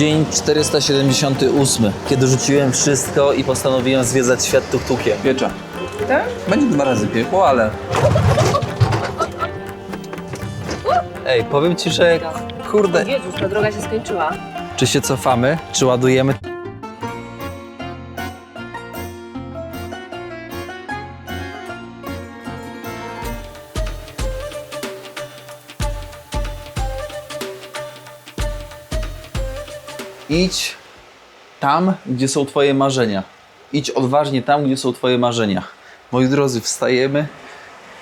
Dzień 478, kiedy rzuciłem wszystko i postanowiłem zwiedzać świat tuk-tukiem. Piecza. Tak? Będzie 2 razy piekło, ale... Ej, powiem ci, że kurde... Jezus, ta droga się skończyła. Czy się cofamy, czy ładujemy? Idź tam, gdzie są twoje marzenia. Idź odważnie tam, gdzie są twoje marzenia. Moi drodzy, wstajemy.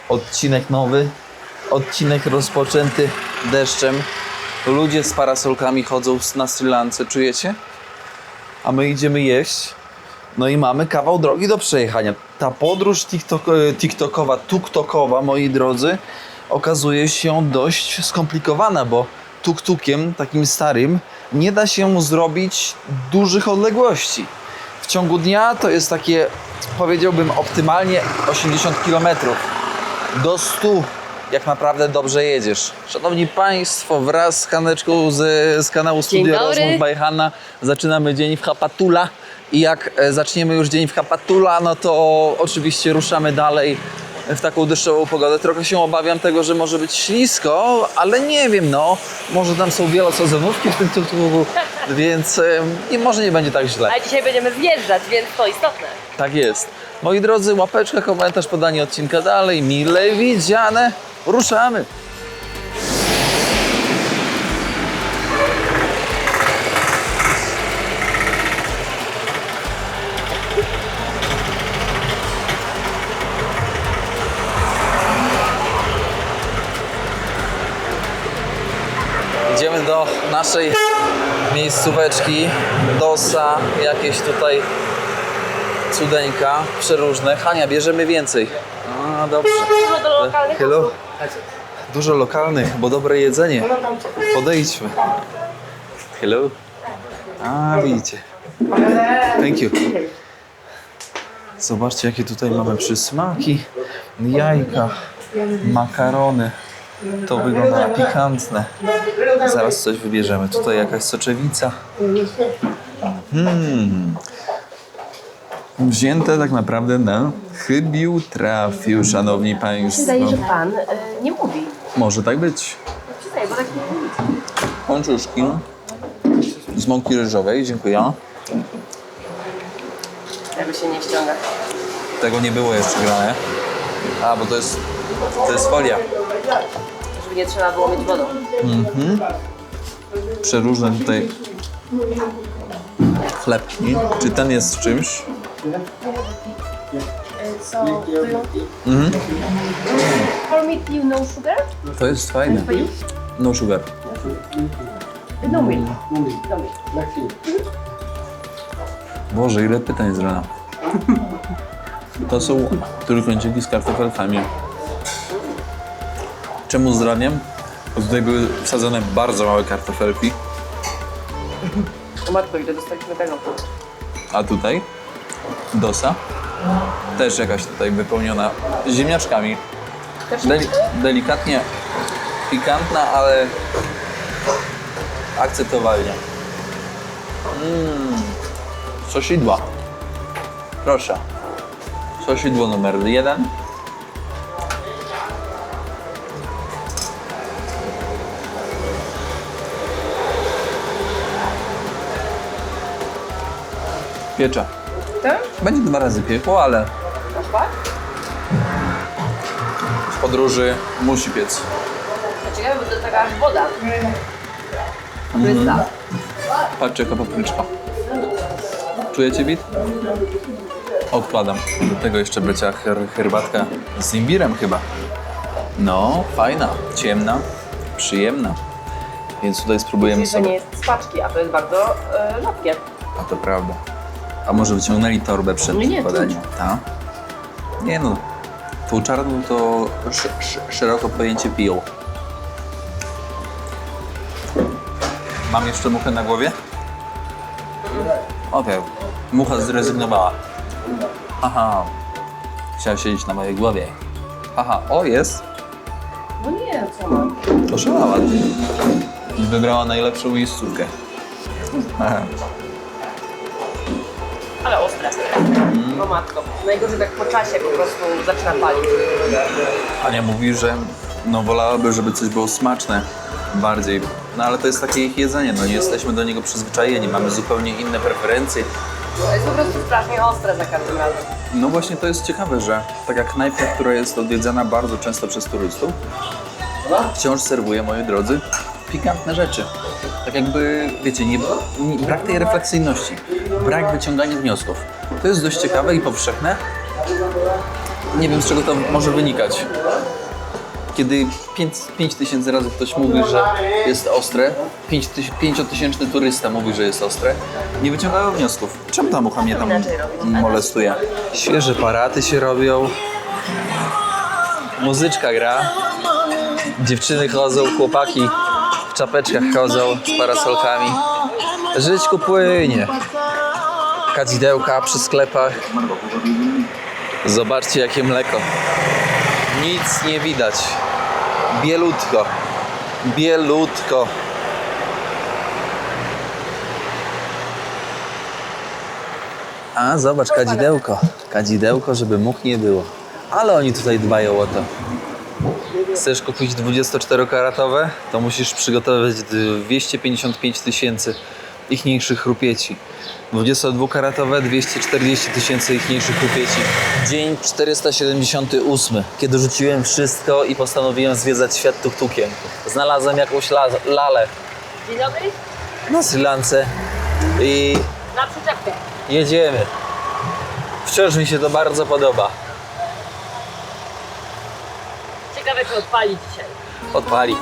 Odcinek nowy. Odcinek rozpoczęty deszczem. Ludzie z parasolkami chodzą na Sri Lance, czujecie? A my idziemy jeść. No i mamy kawał drogi do przejechania. Ta podróż tiktokowa, tuk-tokowa, moi drodzy, okazuje się dość skomplikowana, bo tuk-tukiem, takim starym, nie da się zrobić dużych odległości. W ciągu dnia to jest takie, powiedziałbym, optymalnie 80 km. Do 100, jak naprawdę dobrze jedziesz. Szanowni Państwo, wraz z Haneczką z kanału Studio Rozmów by Hanna zaczynamy dzień w Hapatula. I jak zaczniemy już dzień w Hapatula, no to oczywiście ruszamy dalej w taką deszczową pogodę. Trochę się obawiam tego, że może być ślisko, ale nie wiem, no. Może tam są wielosezonówki w tym tuk-tuku, więc może nie będzie tak źle. A dzisiaj będziemy zjeżdżać, więc to istotne. Tak jest. Moi drodzy, łapeczka, komentarz, podanie odcinka dalej. Mile widziane. Ruszamy. Idziemy do naszej miejscóweczki. Dosa, jakieś tutaj cudeńka, przeróżne. Hania, bierzemy więcej. A, dobrze. Dużo do lokalnych Hello. osób. Dużo lokalnych, bo dobre jedzenie. Podejdźmy. Hello. A, widzicie. Thank you. Zobaczcie, jakie tutaj mamy przysmaki. Jajka, makarony. To wygląda na pikantne. Zaraz coś wybierzemy. Tutaj jakaś soczewica. Wzięte tak naprawdę na chybił trafił, szanowni państwo. Wydaje, że pan nie mówi. Może tak być. Przyznaję, bo tak nie mówi. Pączuszki z mąki ryżowej, dziękuję. Jakby się nie ściąga. Tego nie było jeszcze grane. A, bo to jest folia. Żeby nie trzeba było myć wodą. Przeróżne tutaj chlebki. Czy ten jest z czymś? So, for me, you no sugar? To jest fajne. For you? No sugar. No milk. No milk. Boże, ile pytań z rana. To są trójkąciki z kartofelkami. Czemu z raniem? Bo tutaj były wsadzone bardzo małe kartofelki. O matko, ile dostaliśmy tego? A tutaj dosa. Też jakaś tutaj wypełniona ziemniaczkami. Delikatnie pikantna, ale akceptowalnie. Sosidła. Proszę. Sosidło numer 1. Piecza. Tak? Będzie 2 razy piekło, ale w podróży musi piec. Ciekawe, bo to taka aż woda. Bryza. Patrzcie, jaka papryczka. Czujecie bit? Odkładam. Do tego jeszcze będzie herbatka z imbirem chyba. No, fajna, ciemna, przyjemna. Więc tutaj spróbujemy To nie sobie. jest z paczki, a to jest bardzo rzadkie. A to prawda. A może wyciągnęli torbę przed Nie, podaniem? Tak? Nie no. Tą czarną to szeroko pojęcie piją. Mam jeszcze muchę na głowie? Okej. Mucha zrezygnowała. Aha. Chciała siedzieć na mojej głowie. Aha, o jest. No nie, co mam? Oszalała. Wybrała najlepszą miejscówkę. Ale ostre. No matko. Najgorzej tak po czasie po prostu zaczyna palić. Ania mówi, że no wolałaby, żeby coś było smaczne bardziej. No ale to jest takie ich jedzenie, no nie jesteśmy do niego przyzwyczajeni, mamy zupełnie inne preferencje. To jest po prostu strasznie ostre za każdym razem. No właśnie to jest ciekawe, że tak jak knajpa, która jest odwiedzana bardzo często przez turystów, wciąż serwuje, moi drodzy, pikantne rzeczy. Tak jakby, wiecie, brak tej refleksyjności, brak wyciągania wniosków. To jest dość ciekawe i powszechne. Nie wiem, z czego to może wynikać. Kiedy 5000 razy ktoś mówi, że jest ostre, 5000 turysta mówi, że jest ostre, nie wyciągają wniosków. Czemu ta mucha mnie tam molestuje? Świeże paraty się robią, muzyczka gra, dziewczyny chodzą, chłopaki w czapeczkach chodzą z parasolkami. Żyćku płynie. Kadzidełka przy sklepach. Zobaczcie, jakie mleko. Nic nie widać. Bielutko. Bielutko. A, zobacz, kadzidełko. Kadzidełko, żeby much nie było. Ale oni tutaj dbają o to. Chcesz kupić 24-karatowe, to musisz przygotować 255 000 ichniejszych rupieci. 22-karatowe 240 000 ichniejszych rupieci. Dzień 478, kiedy rzuciłem wszystko i postanowiłem zwiedzać świat tuk-tukiem. Znalazłem jakąś lalę Dzień dobry. na Sri Lance i Na przyczepkę. jedziemy. Wciąż mi się to bardzo podoba. Ciekawe, czy odpali dzisiaj. Odpali.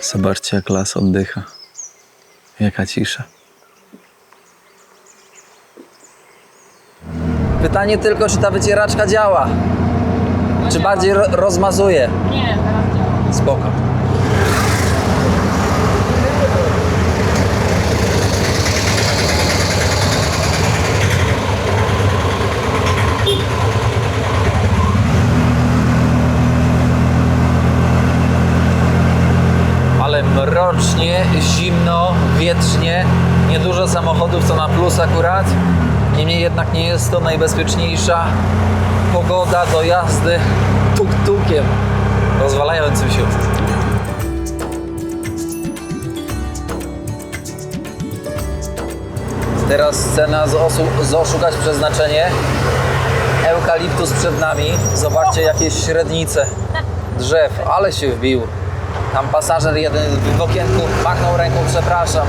Zobaczcie, jak las oddycha. Jaka cisza. Pytanie tylko, czy ta wycieraczka działa? Czy bardziej rozmazuje? Nie, teraz działa. Spoko. Ale mrocznie, zimno, wietrznie, niedużo samochodów, co na plus akurat. Niemniej jednak nie jest to najbezpieczniejsza pogoda do jazdy tuk-tukiem rozwalającym się. Teraz scena z Oszukać Przeznaczenie. Eukaliptus przed nami. Zobaczcie, jakieś średnice drzew, ale się wbił. Tam pasażer jeden w okienku machnął ręką, przepraszam.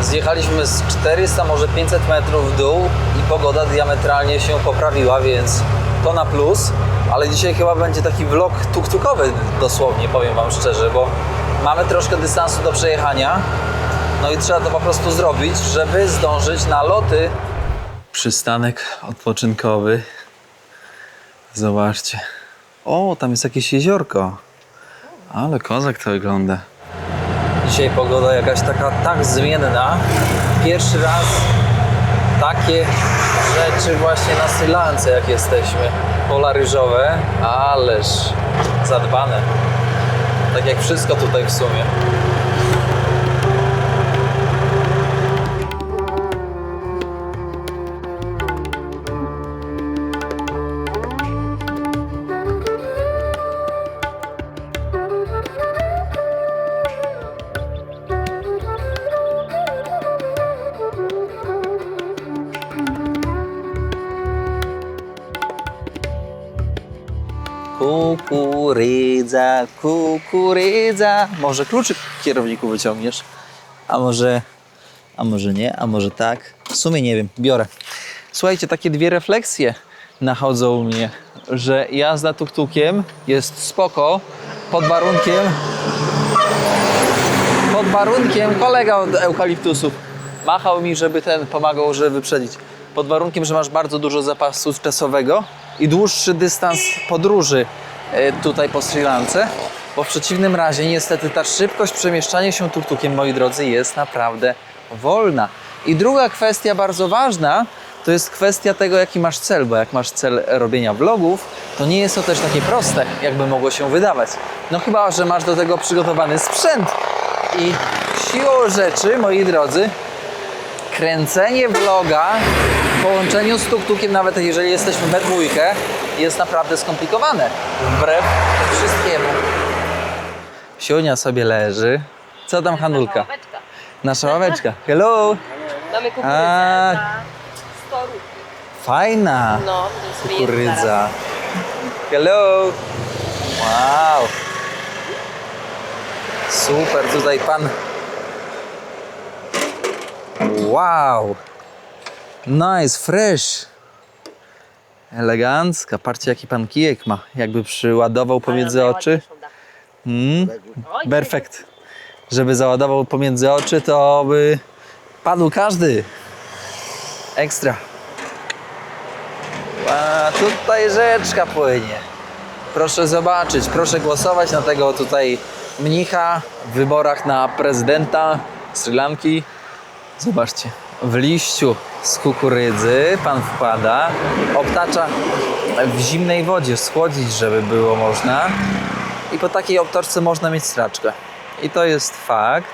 Zjechaliśmy z 400, może 500 metrów w dół i pogoda diametralnie się poprawiła, więc to na plus. Ale dzisiaj chyba będzie taki vlog tuk-tukowy dosłownie, powiem wam szczerze, bo mamy troszkę dystansu do przejechania. No i trzeba to po prostu zrobić, żeby zdążyć na loty. Przystanek odpoczynkowy. Zobaczcie. O, tam jest jakieś jeziorko. Ale kozak to wygląda. Dzisiaj pogoda jakaś taka tak zmienna. Pierwszy raz takie rzeczy właśnie na Sri Lance, jak jesteśmy. Pola ryżowe, ależ zadbane. Tak jak wszystko tutaj w sumie. Kukurydza, kukurydza. Może kluczyk kierowniku wyciągniesz? A może nie, a może tak? W sumie nie wiem, biorę. Słuchajcie, takie dwie refleksje nachodzą mnie, że jazda tuk-tukiem jest spoko pod warunkiem, kolega od eukaliptusów machał mi, żeby pomagał, żeby wyprzedzić. Pod warunkiem, że masz bardzo dużo zapasu czasowego i dłuższy dystans podróży tutaj po Sri Lance, bo w przeciwnym razie niestety ta szybkość przemieszczania się tuk-tukiem, moi drodzy, jest naprawdę wolna. I druga kwestia bardzo ważna, to jest kwestia tego, jaki masz cel, bo jak masz cel robienia vlogów, to nie jest to też takie proste, jakby mogło się wydawać. No chyba, że masz do tego przygotowany sprzęt. I siłą rzeczy, moi drodzy, kręcenie vloga w połączeniu z tuk-tukiem, nawet jeżeli jesteśmy we dwójkę, jest naprawdę skomplikowane. Wbrew wszystkiemu. Siunia sobie leży. Co tam, Hanulka? Nasza ławeczka. Hello! Mamy kukurydzę A. za 100 rupii. Fajna No, to jest kukurydza. Hello! Wow! Super, tutaj pan. Wow! Nice, fresh! Elegancka. Patrzcie, jaki pan kijek ma. Jakby przyładował pomiędzy oczy. Perfekt. Żeby załadował pomiędzy oczy, to by padł każdy. Ekstra. A tutaj rzeczka płynie. Proszę zobaczyć, proszę głosować na tego tutaj mnicha w wyborach na prezydenta Sri Lanki. Zobaczcie, w liściu z kukurydzy pan wkłada, obtacza w zimnej wodzie, schłodzić, żeby było można. I po takiej obtoczce można mieć straczkę. I to jest fakt.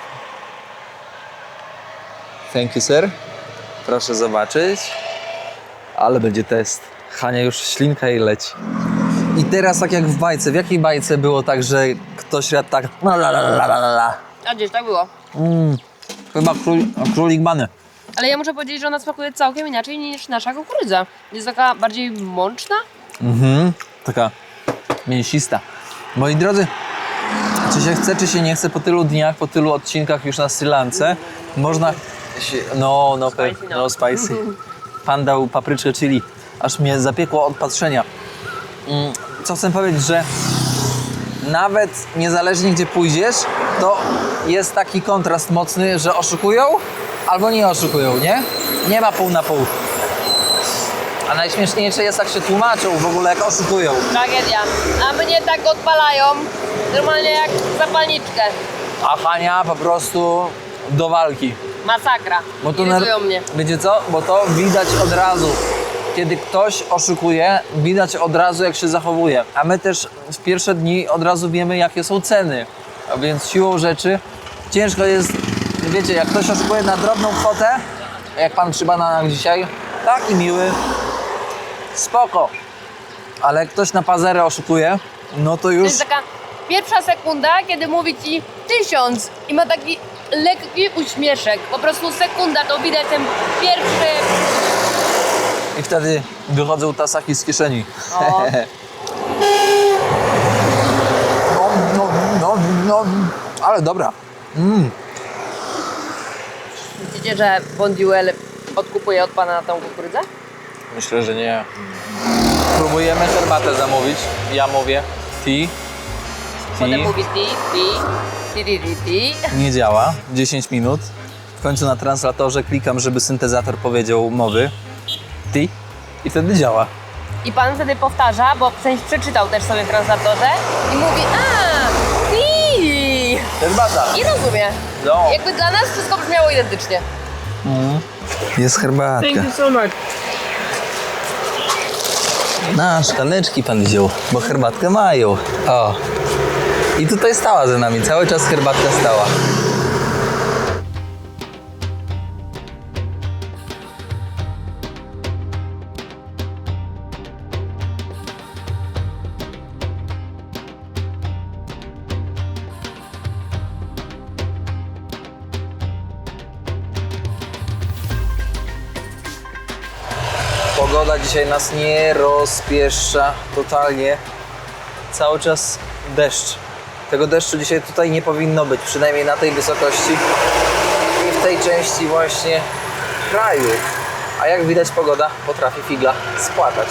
Thank you, sir. Proszę zobaczyć. Ale będzie test. Hania już ślinka jej leci. I teraz tak jak w bajce. W jakiej bajce było tak, że ktoś jadł tak... A gdzieś tak było. Chyba królik bany. Ale ja muszę powiedzieć, że ona smakuje całkiem inaczej niż nasza kukurydza. Jest taka bardziej mączna. Taka mięsista. Moi drodzy, czy się chce, czy się nie chce, po tylu dniach, po tylu odcinkach już na Sri Lance, można się... No spicy. Pan dał papryczkę chili. Aż mnie zapiekło od patrzenia. Co chcę powiedzieć, że nawet niezależnie gdzie pójdziesz, to jest taki kontrast mocny, że oszukują albo nie oszukują, nie? Nie ma pół na pół. A najśmieszniejsze jest, jak się tłumaczą w ogóle, jak oszukują. Tragedia. A mnie tak odpalają, normalnie jak zapalniczkę. A Hania po prostu do walki. Masakra. Bo to Irytują mnie. Wiecie co? Bo to widać od razu. Kiedy ktoś oszukuje, widać od razu, jak się zachowuje. A my też w pierwsze dni od razu wiemy, jakie są ceny. A więc siłą rzeczy ciężko jest, wiecie, jak ktoś oszukuje na drobną kwotę, jak pan przy bananach dzisiaj, taki miły, spoko. Ale jak ktoś na pazerę oszukuje, no to To już... jest taka pierwsza sekunda, kiedy mówi ci 1000 i ma taki lekki uśmieszek. Po prostu sekunda, to widać ten pierwszy... I wtedy wychodzą tasaki z kieszeni. O. Ale dobra. Widzicie, że Bonduel odkupuje od pana tą kukurydzę? Myślę, że nie. Próbujemy herbatę zamówić. Ja mówię tea. Potem mówi ti. Nie działa. 10 minut. W końcu na translatorze klikam, żeby syntezator powiedział mowy. Tea. I wtedy działa. I pan wtedy powtarza, bo w sensie przeczytał też sobie w translatorze i mówi ti. Herbata. I rozumie. No. Jakby dla nas wszystko brzmiało identycznie. Jest herbatka. so much. Na szklaneczki pan wziął, bo herbatkę mają. O. I tutaj stała za nami. Cały czas herbatka stała. Pogoda dzisiaj nas nie rozpieszcza totalnie. Cały czas deszcz. Tego deszczu dzisiaj tutaj nie powinno być, przynajmniej na tej wysokości i w tej części właśnie kraju. A jak widać, pogoda potrafi figla spłatać.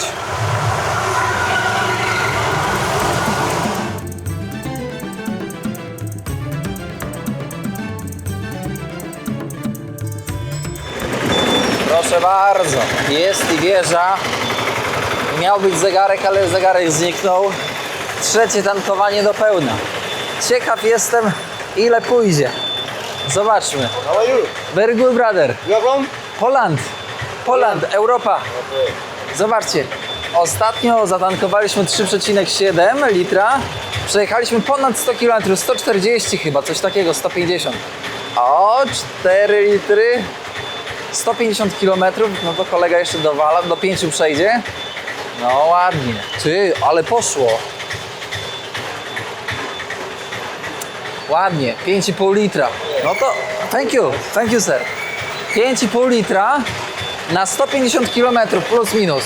Proszę bardzo, jest i wieża. Miał być zegarek, ale zegarek zniknął. Trzecie tankowanie do pełna. Ciekaw jestem, ile pójdzie. Zobaczmy. How are you? Very good, brother. You are from? Poland, Europa. Zobaczcie, ostatnio zatankowaliśmy 3,7 litra. Przejechaliśmy ponad 100 km, 140 chyba, coś takiego, 150. O, 4 litry, 150 km, no to kolega jeszcze dowala, do 5 przejdzie. No ładnie. Ty, ale poszło. Ładnie, 5,5 litra. No to, thank you sir. 5,5 litra na 150 km plus minus.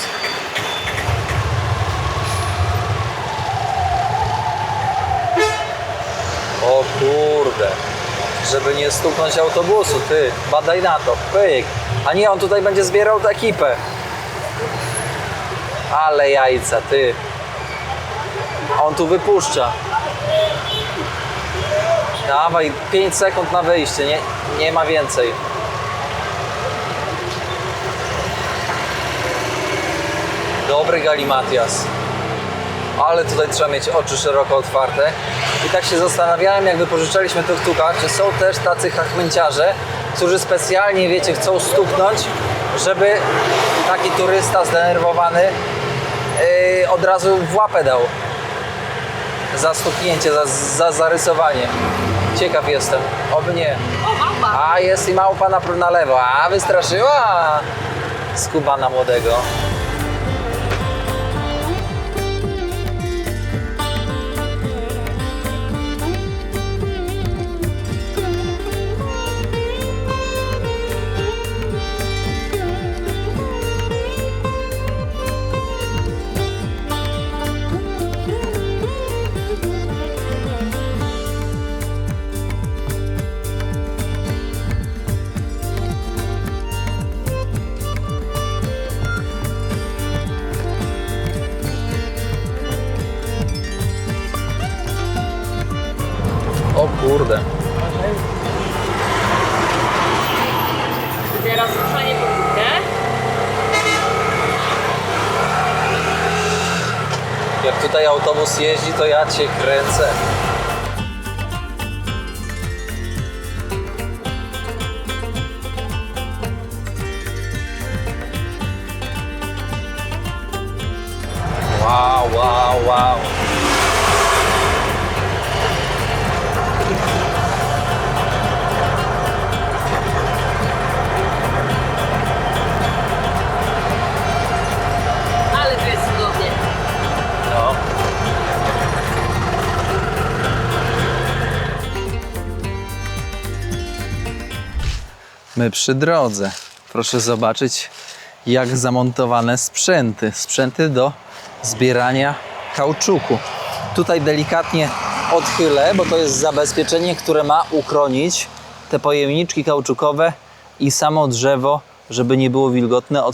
O kurde, żeby nie stuknąć autobusu, ty, badaj na to, pyk. A nie, on tutaj będzie zbierał tę ekipę. Ale jajca, ty. On tu wypuszcza. Dawaj, 5 sekund na wyjście, nie ma więcej. Dobry galimatias. Ale tutaj trzeba mieć oczy szeroko otwarte. I tak się zastanawiałem, jak wypożyczaliśmy tuk-tuka, czy są też tacy chachmęciarze, którzy specjalnie, wiecie, chcą stuknąć, żeby taki turysta zdenerwowany od razu w łapę dał. Za stuknięcie, za zarysowanie. Ciekaw jestem. Oby nie. O, małpa! A, jest i małpa na lewo. A, wystraszyła skubana młodego. O kurde. Teraz ruszanie po górkę. Jak tutaj autobus jeździ, to ja cię kręcę. Wow, wow, wow. Ale to jest cudownie. No. My przy drodze. Proszę zobaczyć, jak zamontowane sprzęty. Sprzęty do zbierania kauczuku. Tutaj delikatnie odchylę, bo to jest zabezpieczenie, które ma uchronić te pojemniczki kauczukowe i samo drzewo, żeby nie było wilgotne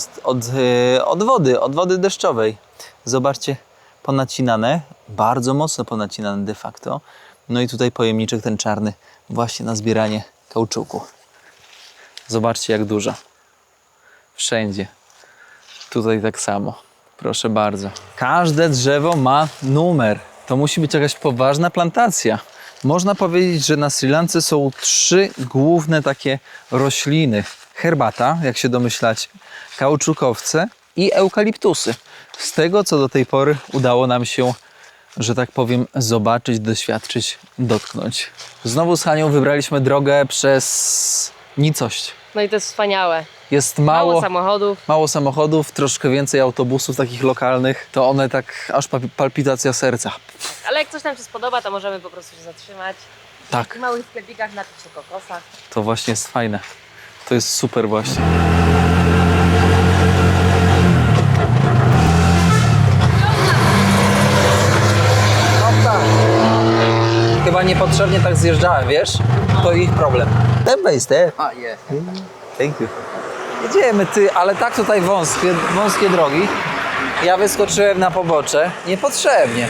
od wody deszczowej. Zobaczcie, ponacinane, bardzo mocno ponacinane de facto. No i tutaj pojemniczek ten czarny właśnie na zbieranie kauczuku. Zobaczcie, jak duża. Wszędzie. Tutaj tak samo. Proszę bardzo. Każde drzewo ma numer. To musi być jakaś poważna plantacja. Można powiedzieć, że na Sri Lance są 3 główne takie rośliny. Herbata, jak się domyślacie, kauczukowce i eukaliptusy. Z tego, co do tej pory udało nam się, że tak powiem, zobaczyć, doświadczyć, dotknąć. Znowu z Hanią wybraliśmy drogę przez nicość. No i to jest wspaniałe. Jest Mało samochodów. mało samochodów, troszkę więcej autobusów takich lokalnych, to one tak aż palpitacja serca. Ale jak coś nam się spodoba, to możemy po prostu się zatrzymać. Tak, W małych sklepikach napić się kokosa. to właśnie jest fajne. To jest super właśnie. No tak. Chyba niepotrzebnie tak zjeżdżałem, wiesz? To ich problem. Step by step. Ah, yes. Thank you. Jedziemy ty, ale tak tutaj wąskie drogi. Ja wyskoczyłem na pobocze niepotrzebnie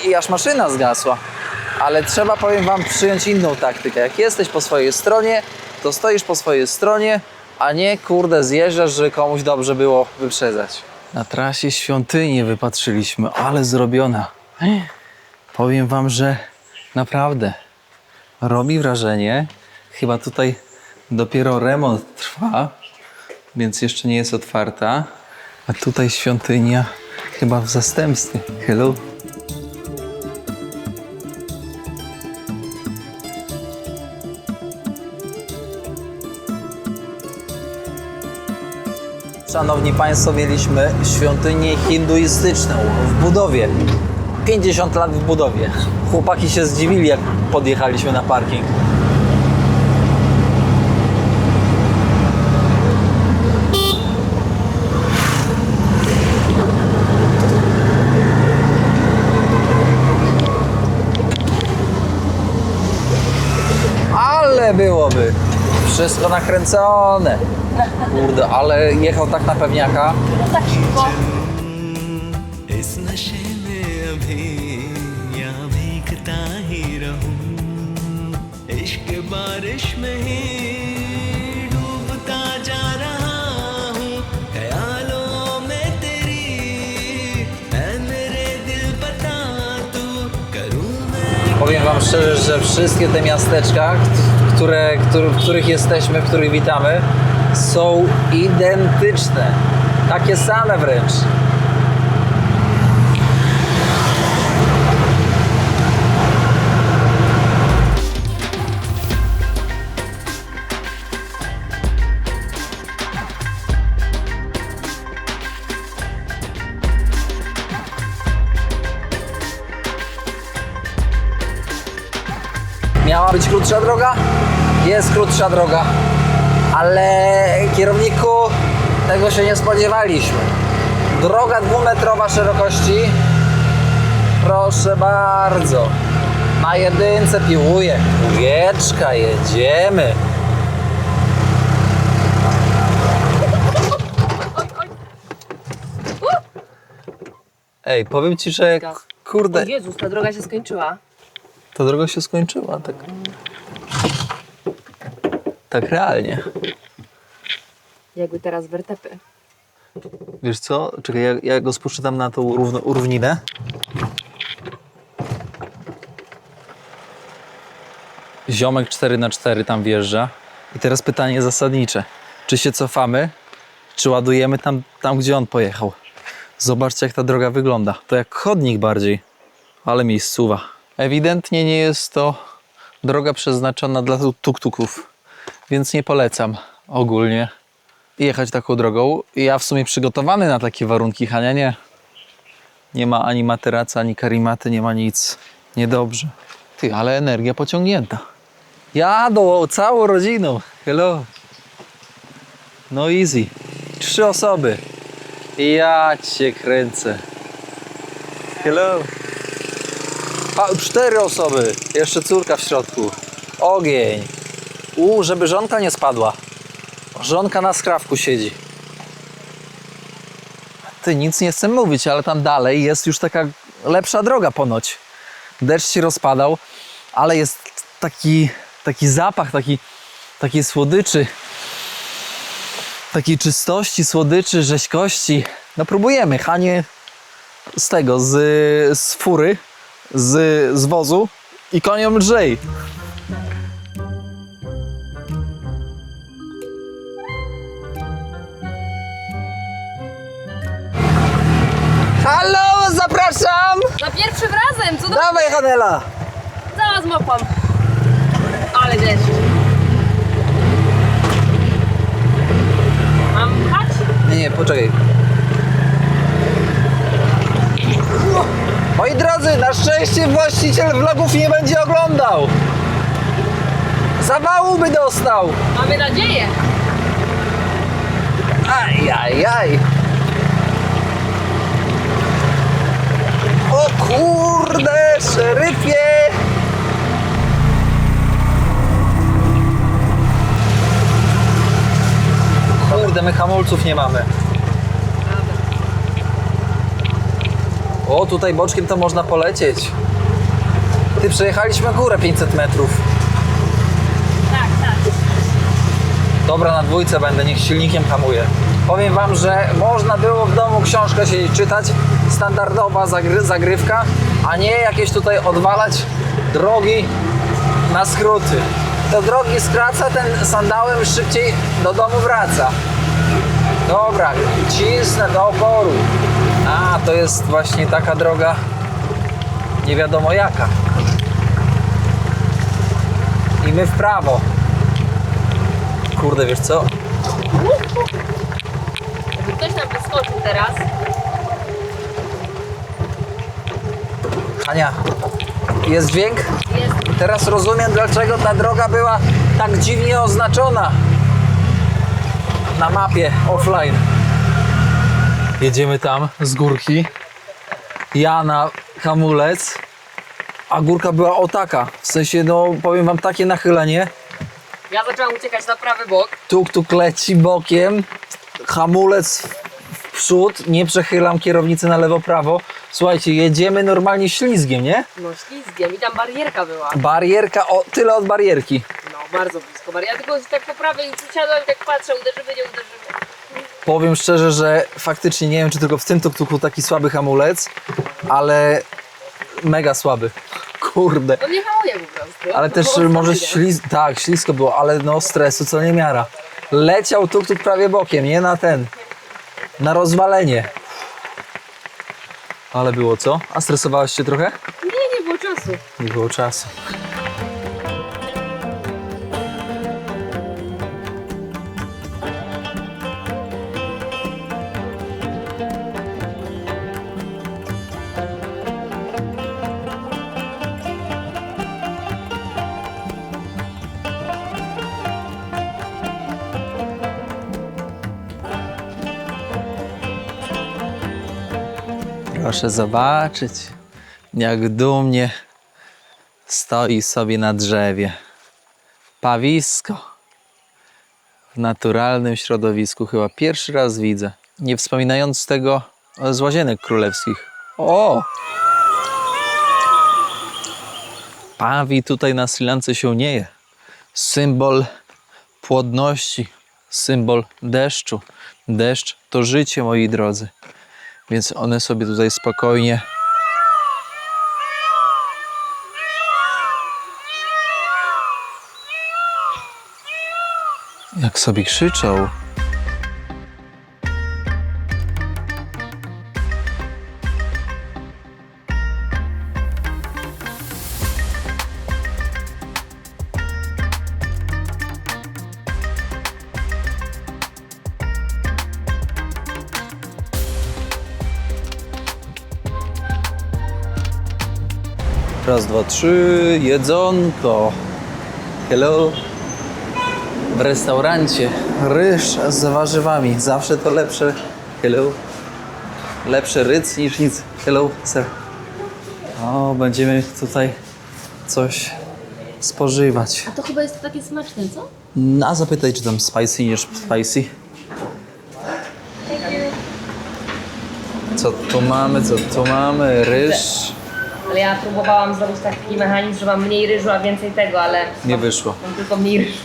i aż maszyna zgasła. Ale trzeba, powiem wam, przyjąć inną taktykę. Jak jesteś po swojej stronie, to stoisz po swojej stronie, a nie kurde zjeżdżasz, że komuś dobrze było wyprzedzać. Na trasie świątynię wypatrzyliśmy, ale zrobiona. Powiem wam, że naprawdę robi wrażenie. Chyba tutaj dopiero remont trwa, więc jeszcze nie jest otwarta. A tutaj świątynia chyba w zastępstwie. Hello. Szanowni Państwo, mieliśmy świątynię hinduistyczną w budowie. 50 lat w budowie. Chłopaki się zdziwili, jak podjechaliśmy na parking. Ale byłoby wszystko nakręcone. Kurde, ale jechał tak na pewniaka. No tak szybko. इस नशे में अभी या भीगता ही रहूं इश्क बारिश में ही डूबता जा रहा हूँ ख्यालों में तेरी ऐ मेरे दिल बता तू करूँ मैं Powiem wam szczerze, że wszystkie te miasteczka, w których jesteśmy, w których witamy, są identyczne. Takie same wręcz. Miała być krótsza droga? Jest krótsza droga. Ale kierowniku, tego się nie spodziewaliśmy. Droga 2-metrowa szerokości. Proszę bardzo. Na jedynce piłuje. Wieczka, jedziemy. Ej, powiem ci, że kurde, O Jezus, ta droga się skończyła. ta droga się skończyła, tak. Tak realnie. Jakby teraz wertepy. Wiesz co? Czekaj, ja go spuszczę tam na tą równinę. Ziomek 4x4 tam wjeżdża. I teraz pytanie zasadnicze. Czy się cofamy, czy ładujemy tam gdzie on pojechał? Zobaczcie, jak ta droga wygląda. To jak chodnik bardziej. Ale miejscowa. Ewidentnie nie jest to droga przeznaczona dla tuk-tuków. Więc nie polecam ogólnie jechać taką drogą. Ja w sumie przygotowany na takie warunki, Hania nie. Nie ma ani materaca, ani karimaty, nie ma nic. Niedobrze. Ty, ale energia pociągnięta. Jadą całą rodziną. Hello. No easy. 3 osoby. Ja cię kręcę. Hello. 4 osoby. Jeszcze córka w środku. Ogień. Żeby żonka nie spadła. Żonka na skrawku siedzi. Ty, nic nie chcę mówić, ale tam dalej jest już taka lepsza droga ponoć. Deszcz się rozpadał, ale jest taki zapach, takiej słodyczy, takiej czystości, słodyczy, rzeźkości. No próbujemy, Hanie z tego, z fury, z wozu i koniom lżej. Halo, zapraszam! Za pierwszym razem! Co to? Dawaj, Hanela! Zaraz mopłam. Ale deszcz. Mam pchać? Nie, poczekaj. Moi drodzy, na szczęście właściciel vlogów nie będzie oglądał. Zawału by dostał. Mamy nadzieję. Ajajaj. O kurde, szeryfie. Kurde, my hamulców nie mamy. O, tutaj boczkiem to można polecieć. Ty, przejechaliśmy górę 500 metrów. Tak, tak. Dobra, na dwójce będę, niech silnikiem hamuje. Powiem wam, że można było w domu książkę siedzieć czytać, standardowa zagrywka, a nie jakieś tutaj odwalać drogi na skróty. To drogi skraca, ten sandałem szybciej do domu wraca. Dobra, cisnę do oporu. A, to jest właśnie taka droga, nie wiadomo jaka. I my w prawo. Kurde, wiesz co? Jakby ktoś nam wyskoczył teraz. Ania, jest dźwięk? Jest. Teraz rozumiem, dlaczego ta droga była tak dziwnie oznaczona na mapie offline. Jedziemy tam z górki. Ja na hamulec, a górka była o taka. W sensie, no powiem wam, takie nachylenie. Ja zaczęłam uciekać na prawy bok. Tuk leci bokiem, hamulec w przód, nie przechylam kierownicy na lewo, prawo. Słuchajcie, jedziemy normalnie ślizgiem, nie? No ślizgiem i tam barierka była. Barierka, o tyle od barierki. No bardzo blisko barierki. Ja tylko tak po prawej usiadłam i tak patrzę, uderzymy, nie uderzymy. Powiem szczerze, że faktycznie nie wiem, czy tylko w tym tuk-tuku taki słaby hamulec, ale mega słaby. Kurde. No nie hamuje po prostu. Ale To też było może fajne. tak, ślisko było, ale no stresu co nie miara. Leciał tuk-tuk prawie bokiem, nie na ten, na rozwalenie. Ale było co? A stresowałeś się trochę? Nie było czasu. Nie było czasu. Proszę zobaczyć, jak dumnie stoi sobie na drzewie. Pawisko w naturalnym środowisku. Chyba pierwszy raz widzę. Nie wspominając tego z Łazienek Królewskich. O! Pawi tutaj na Sri Lance się nie je. Symbol płodności, symbol deszczu. Deszcz to życie, moi drodzy. Więc one sobie tutaj spokojnie jak sobie krzyczą. Raz, dwa, trzy, jedzonko. Hello. W restaurancie ryż z warzywami. Zawsze to lepsze. Hello. Lepszy ryc niż nic. Hello, sir. O, będziemy tutaj coś spożywać. A to chyba jest takie smaczne, co? A zapytaj, czy tam spicy niż spicy. Co tu mamy? Co tu mamy? Ryż. Ale ja próbowałam zrobić taki mechanizm, że mam mniej ryżu, a więcej tego, ale Nie wyszło. mam tylko mniej ryżu.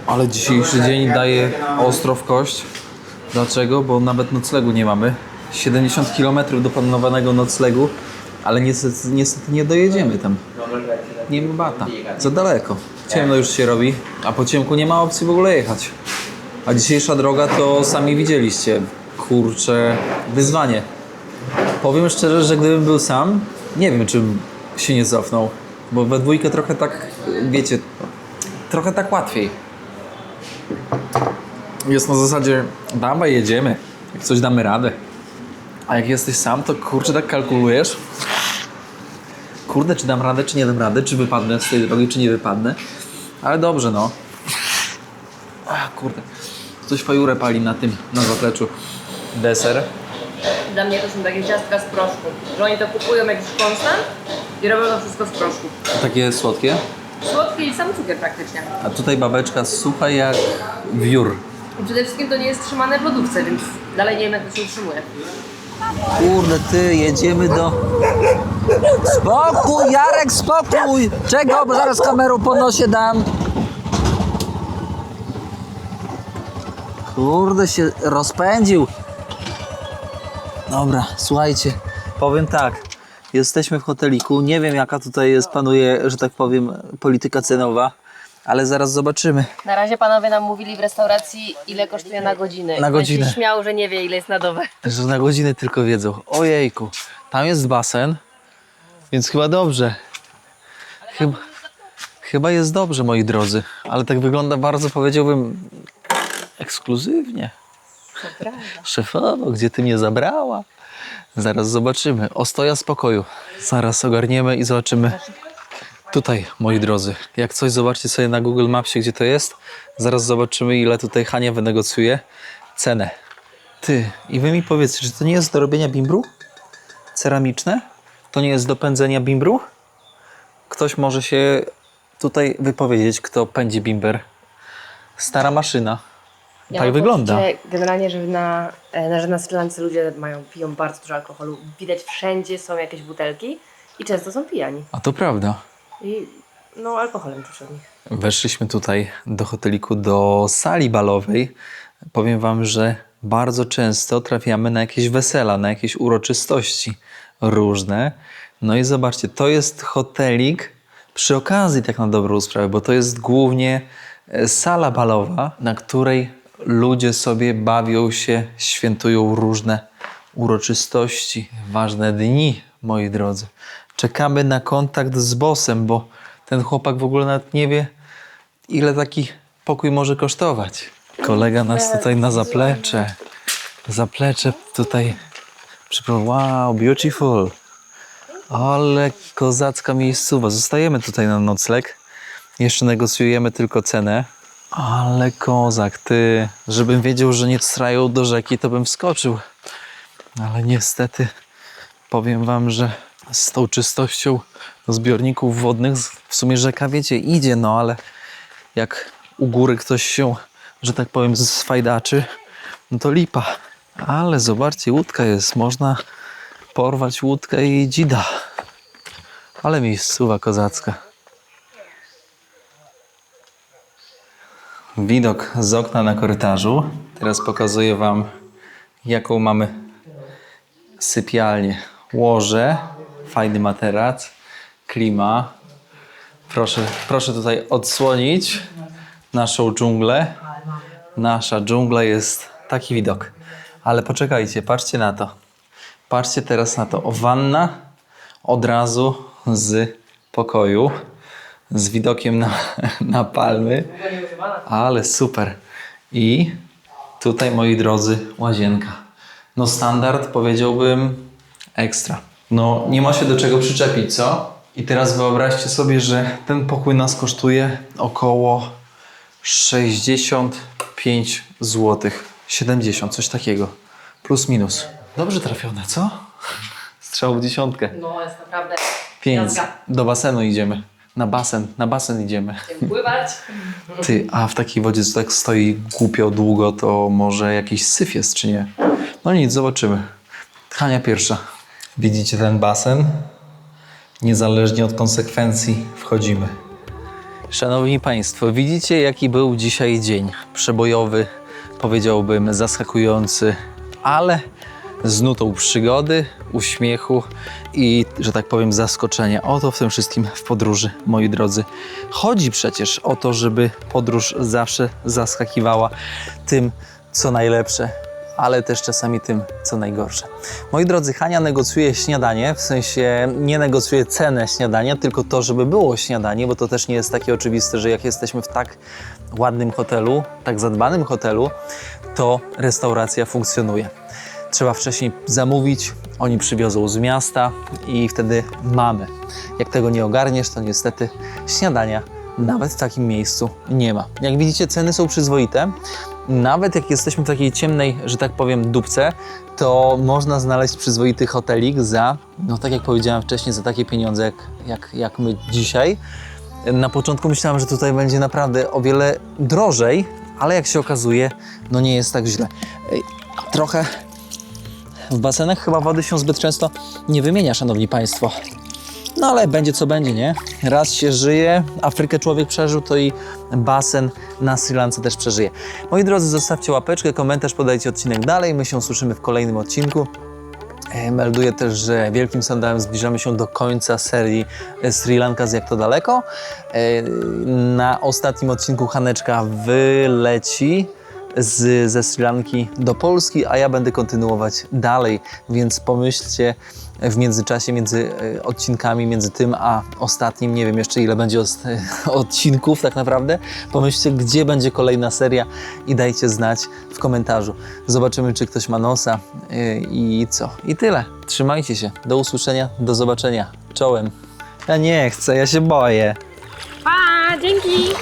Ale dzisiejszy dzień daje ostro w kość. Dlaczego? Bo nawet noclegu nie mamy. 70 km do planowanego noclegu, ale niestety nie dojedziemy tam. Nie ma bata. Za daleko. Ciemno już się robi, a po ciemku nie ma opcji w ogóle jechać. A dzisiejsza droga to sami widzieliście. Kurczę, wyzwanie. Powiem szczerze, że gdybym był sam, nie wiem, czy bym się nie cofnął. Bo we dwójkę trochę tak, wiecie, trochę tak łatwiej. Jest na zasadzie, dawaj, jedziemy. Jak coś damy radę. A jak jesteś sam, to kurczę, tak kalkulujesz. Kurde, czy dam radę, czy nie dam radę, czy wypadnę z tej drogi, czy nie wypadnę. Ale dobrze, no. Ach, kurde. Coś fajurę pali na tym, na zapleczu. Deser. Dla mnie to są takie ciastka z proszku. Że oni to kupują jakiś konstant i robią to wszystko z proszku. Takie słodkie. Słodki i sam cukier praktycznie. A tutaj babeczka sucha jak wiór. I przede wszystkim to nie jest trzymane w lodówce, więc dalej nie wiem, jak to się utrzymuje. Kurde, ty, jedziemy do... Spokój, Jarek, spokój! Czego? Bo zaraz kamerą po nosie dam. Kurde, się rozpędził. Dobra, słuchajcie, powiem tak. Jesteśmy w hoteliku. Nie wiem, jaka tutaj jest, panuje, że tak powiem, polityka cenowa, ale zaraz zobaczymy. Na razie panowie nam mówili w restauracji, ile kosztuje na godzinę. Na godzinę. Ktoś się śmiał, że nie wie, ile jest na dobę. Że na godzinę tylko wiedzą. Ojejku, tam jest basen, więc chyba dobrze. Chyba jest dobrze, moi drodzy, ale tak wygląda bardzo, powiedziałbym, ekskluzywnie. Szefowo, gdzie ty mnie zabrała? Zaraz zobaczymy. Ostoja spokoju. Zaraz ogarniemy i zobaczymy. Tutaj, moi drodzy, jak coś zobaczcie sobie na Google Mapsie, gdzie to jest. Zaraz zobaczymy, ile tutaj Hania wynegocjuje cenę. Ty, i wy mi powiedzcie, czy to nie jest do robienia bimbru? Ceramiczne? To nie jest do pędzenia bimbru? Ktoś może się tutaj wypowiedzieć, kto pędzi bimber. Stara maszyna. Tak wygląda. Generalnie, że na Sri Lance ludzie piją bardzo dużo alkoholu. Widać wszędzie są jakieś butelki i często są pijani. A to prawda. I no alkoholem czuć od nich. Weszliśmy tutaj do hoteliku, do sali balowej. Powiem wam, że bardzo często trafiamy na jakieś wesela, na jakieś uroczystości różne. No i zobaczcie, to jest hotelik przy okazji, tak na dobrą sprawę, bo to jest głównie sala balowa, na której ludzie sobie bawią się, świętują różne uroczystości, ważne dni, moi drodzy. Czekamy na kontakt z bossem, bo ten chłopak w ogóle nawet nie wie, ile taki pokój może kosztować. Kolega nas tutaj na zaplecze. Zaplecze tutaj. Wow, beautiful. Ale kozacka miejscowa. Zostajemy tutaj na nocleg. Jeszcze negocjujemy tylko cenę. Ale kozak, ty. Żebym wiedział, że nie strają do rzeki, to bym wskoczył. Ale niestety powiem wam, że z tą czystością zbiorników wodnych, w sumie rzeka, wiecie, idzie, no ale jak u góry ktoś się, że tak powiem, sfajdaczy, no to lipa. Ale zobaczcie, łódka jest, można porwać łódkę i dzida. Ale miejscowa kozacka. Widok z okna na korytarzu. Teraz pokazuję wam, jaką mamy sypialnię. Łoże, fajny materac, klima. Proszę tutaj odsłonić naszą dżunglę. Nasza dżungla jest taki widok. Ale poczekajcie, patrzcie na to. Patrzcie teraz na to. Wanna od razu z pokoju, z widokiem na palmy. Ale super. I tutaj, moi drodzy, łazienka. No standard, powiedziałbym, ekstra. No nie ma się do czego przyczepić, co? I teraz wyobraźcie sobie, że ten pokój nas kosztuje około 65 zł. 70, coś takiego. Plus minus. Dobrze trafione, co? Strzał w dziesiątkę. No jest naprawdę. 5. Do basenu idziemy. Na basen idziemy. Pływać. Ty, a w takiej wodzie, co tak stoi głupio długo, to może jakiś syf jest, czy nie? No nic, zobaczymy. Hania pierwsza. Widzicie ten basen? Niezależnie od konsekwencji wchodzimy. Szanowni Państwo, widzicie, jaki był dzisiaj dzień? Przebojowy, powiedziałbym, zaskakujący, ale z nutą przygody, uśmiechu i, że tak powiem, zaskoczenia. O to w tym wszystkim w podróży, moi drodzy. Chodzi przecież o to, żeby podróż zawsze zaskakiwała tym, co najlepsze, ale też czasami tym, co najgorsze. Moi drodzy, Hania negocjuje śniadanie, w sensie nie negocjuje cenę śniadania, tylko to, żeby było śniadanie, bo to też nie jest takie oczywiste, że jak jesteśmy w tak ładnym hotelu, tak zadbanym hotelu, to restauracja funkcjonuje. Trzeba wcześniej zamówić, oni przywiozą z miasta i wtedy mamy. Jak tego nie ogarniesz, to niestety śniadania nawet w takim miejscu nie ma. Jak widzicie, ceny są przyzwoite. Nawet jak jesteśmy w takiej ciemnej, że tak powiem, dupce, to można znaleźć przyzwoity hotelik za, no tak jak powiedziałem wcześniej, za takie pieniądze jak my dzisiaj. Na początku myślałem, że tutaj będzie naprawdę o wiele drożej, ale jak się okazuje, no nie jest tak źle. Trochę w basenach chyba wody się zbyt często nie wymienia, szanowni państwo. No ale będzie co będzie, nie? Raz się żyje, Afrykę człowiek przeżył, to i basen na Sri Lance też przeżyje. Moi drodzy, zostawcie łapeczkę, komentarz, podajcie odcinek dalej. My się usłyszymy w kolejnym odcinku. Melduję też, że wielkim sandałem zbliżamy się do końca serii Sri Lanka z Jak to daleko. Na ostatnim odcinku Haneczka wyleci ze Sri Lanki do Polski, a ja będę kontynuować dalej, więc pomyślcie w międzyczasie, między odcinkami, między tym a ostatnim, nie wiem jeszcze ile będzie odcinków tak naprawdę, pomyślcie, gdzie będzie kolejna seria i dajcie znać w komentarzu. Zobaczymy, czy ktoś ma nosa i co. I tyle. Trzymajcie się. Do usłyszenia, do zobaczenia. Czołem. Ja nie chcę, ja się boję. Pa, dzięki!